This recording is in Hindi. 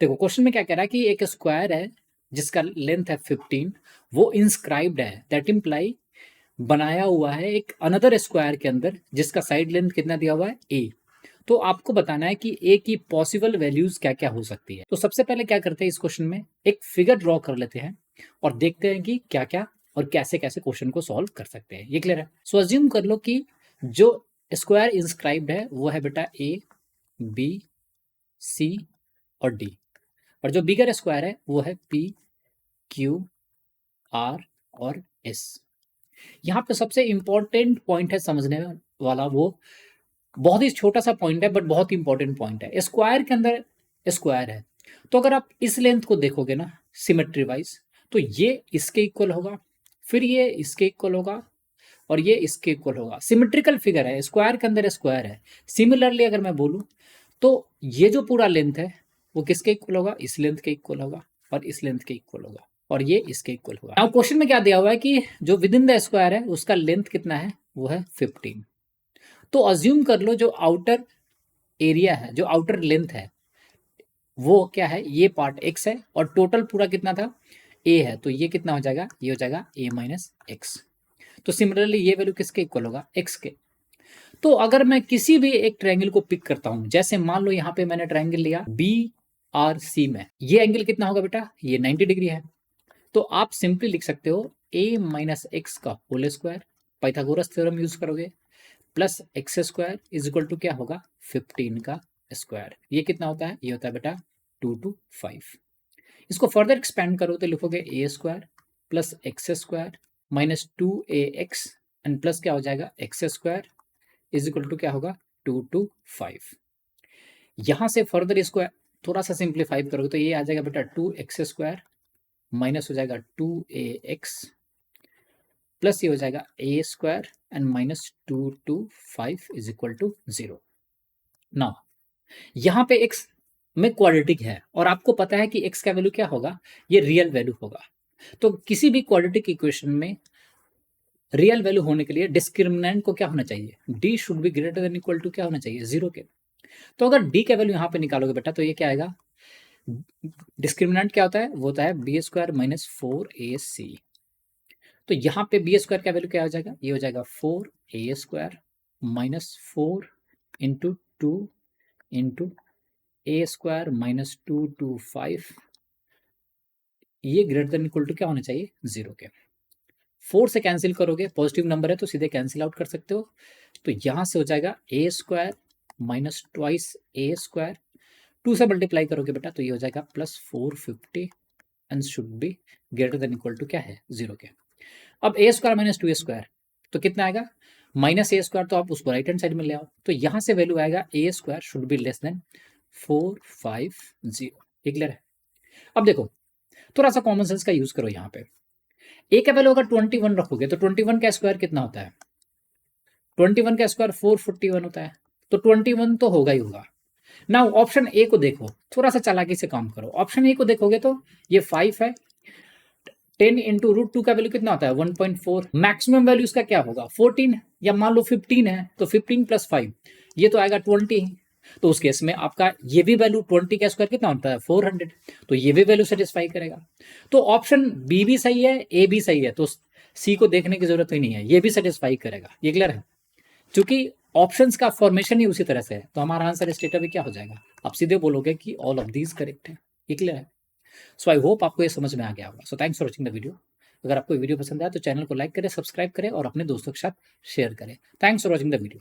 देखो क्वेश्चन में क्या कह रहा है कि एक स्क्वायर है जिसका लेंथ है 15, वो इंस्क्राइब्ड है, दैट इम्प्लाई बनाया हुआ है एक अनदर स्क्वायर के अंदर जिसका साइड लेंथ कितना दिया हुआ है ए। तो आपको बताना है कि ए की पॉसिबल वैल्यूज क्या क्या हो सकती है। तो सबसे पहले क्या करते हैं, इस क्वेश्चन में एक फिगर ड्रॉ कर लेते हैं और देखते हैं कि क्या क्या और कैसे कैसे क्वेश्चन को सॉल्व कर सकते हैं। ये क्लियर है? सो अज्यूम कर लो कि जो स्क्वायर इंस्क्राइब्ड है वो है बेटा ए, बी, सी और डी, और जो बिगर स्क्वायर है वो है पी, क्यू, आर और एस। यहाँ पे सबसे इंपॉर्टेंट पॉइंट है समझने वाला, वो बहुत ही छोटा सा पॉइंट है बट बहुत इंपॉर्टेंट पॉइंट है। स्क्वायर के अंदर स्क्वायर है, तो अगर आप इस लेंथ को देखोगे ना सिमेट्री वाइज, तो ये इसके इक्वल होगा, फिर ये इसके इक्वल होगा और ये इसके इक्वल होगा। सिमेट्रिकल फिगर है, स्क्वायर के अंदर स्क्वायर है। सिमिलरली अगर मैं बोलूँ तो ये जो पूरा लेंथ है वो किसके इक्वल होगा, इस लेंथ के इक्वल होगा और इस लेंथ के इक्वल होगा और ये इसके इक्वल होगा। नाउ क्वेश्चन में क्या दिया हुआ है कि जो विद इन द स्क्वायर है उसका लेंथ कितना है, वो है 15। तो अज्यूम कर लो जो आउटर एरिया है, जो आउटर लेंथ है वो क्या है, ये पार्ट x है और टोटल पूरा कितना था, a है। तो ये कितना हो जाएगा, ये हो जाएगा a माइनस एक्स। तो सिमिलरली ये वैल्यू किसके इक्वल होगा, x के। तो अगर मैं किसी भी एक ट्रायंगल को पिक करता हूं, जैसे मान लो यहाँ पे मैंने ट्रायंगल लिया बी आर सी में, ये एंगल कितना होगा बेटा, ये 90 डिग्री है। तो आप सिंपली लिख सकते हो a माइनस एक्स का whole square, Pythagoras theorem use करोगे, plus X square is equal to क्या होगा, 15 का स्क्वायर। ये कितना होता है, ये होता है बेटा 2 to 5। इसको फर्दर एक्सपेंड करो तो लिखोगे A square plus X square minus 2ax and plus क्या हो जाएगा X square is equal to क्या होगा 2 to 5। यहां से फर्दर इसको थोड़ा सा सिंप्लीफाई करोगे तो ये आ जाएगा बेटा 2x स्क्वायर माइनस हो जाएगा 2ax प्लस ये हो जाएगा ए square and minus 2 to 5 is equal to 0। Now यहाँ पे x में क्वाड्रेटिक है और आपको पता है कि x का वैल्यू क्या होगा, ये रियल वैल्यू होगा। तो किसी भी क्वाड्रेटिक इक्वेशन में रियल वैल्यू होने के लिए डिस्क्रिमिनेंट को क्या होना चाहिए, d should be greater than equal to क्या होना चाहिए, 0 के। तो अगर d का वैल्यू यहाँ पे निकालोगे बेटा तो ये क्या आएगा, डिस्क्रिमिनेंट क्या होता है, वो होता है बी स्क्वायर माइनस 4ac। तो यहाँ पे बी स्क्वायर का वैल्यू क्या हो जाएगा, ये हो जाएगा 4a square minus 4 into 2 into A square minus 2 to 5, ये ग्रेटर देन इक्वल टू क्या होना चाहिए, 0 के। 4 से कैंसिल करोगे, पॉजिटिव नंबर है तो सीधे कैंसिल आउट कर सकते हो। तो यहाँ से हो जाएगा ए square minus twice a square, 2 से मल्टीप्लाई करोगे बेटा तो ये हो जाएगा plus 450 and should be greater than equal to क्या है, 0 के। अब ए स्क्वायर माइनस 2 स्क्वायर तो कितना आएगा, माइनस ए स्क्वायर, तो आप उसको राइट हैंड साइड में ले आओ तो यहाँ से वैल्यू आएगा A square should be less than 450। ये क्लियर है? अब देखो थोड़ा सा कॉमन सेंस का यूज करो, यहाँ पे ए का वैल्यू अगर 21 रखोगे तो 21 का स्क्वायर कितना होता है, 21 का स्क्वायर 441 होता है, तो 21 तो होगा ही होगा। ना ऑप्शन ए को देखो, थोड़ा सा चालाकी से काम करो। ऑप्शन ए को देखोगे तो ये 5 है, 10 इंटू रूट 2 का वैल्यू कितना होता है 1.4, मैक्सिमम वैल्यू इसका क्या होगा 14, या मान लो 15 है तो 15 प्लस 5 ये तो आएगा 20। तो उस केस में आपका ये भी वैल्यू 20 का स्क्वायर कितना होता है 400, तो ये भी वैल्यू सेटिस्फाई करेगा। तो ऑप्शन बी भी सही है, ए भी सही है, तो सी को देखने की जरूरत ही नहीं है, ये भी सेटिस्फाई करेगा। ये क्लियर है? क्योंकि ऑप्शंस का फॉर्मेशन ही उसी तरह से है, तो हमारा आंसर स्टेट अभी क्या हो जाएगा, आप सीधे बोलोगे कि ऑल ऑफ दीज करेक्ट है। ये क्लियर है? सो आई होप आपको ये समझ में आ गया होगा। So thanks for watching the video. अगर आपको वीडियो पसंद आया तो चैनल को लाइक करें, सब्सक्राइब करें और अपने दोस्तों के साथ शेयर करें। Thanks for watching the video.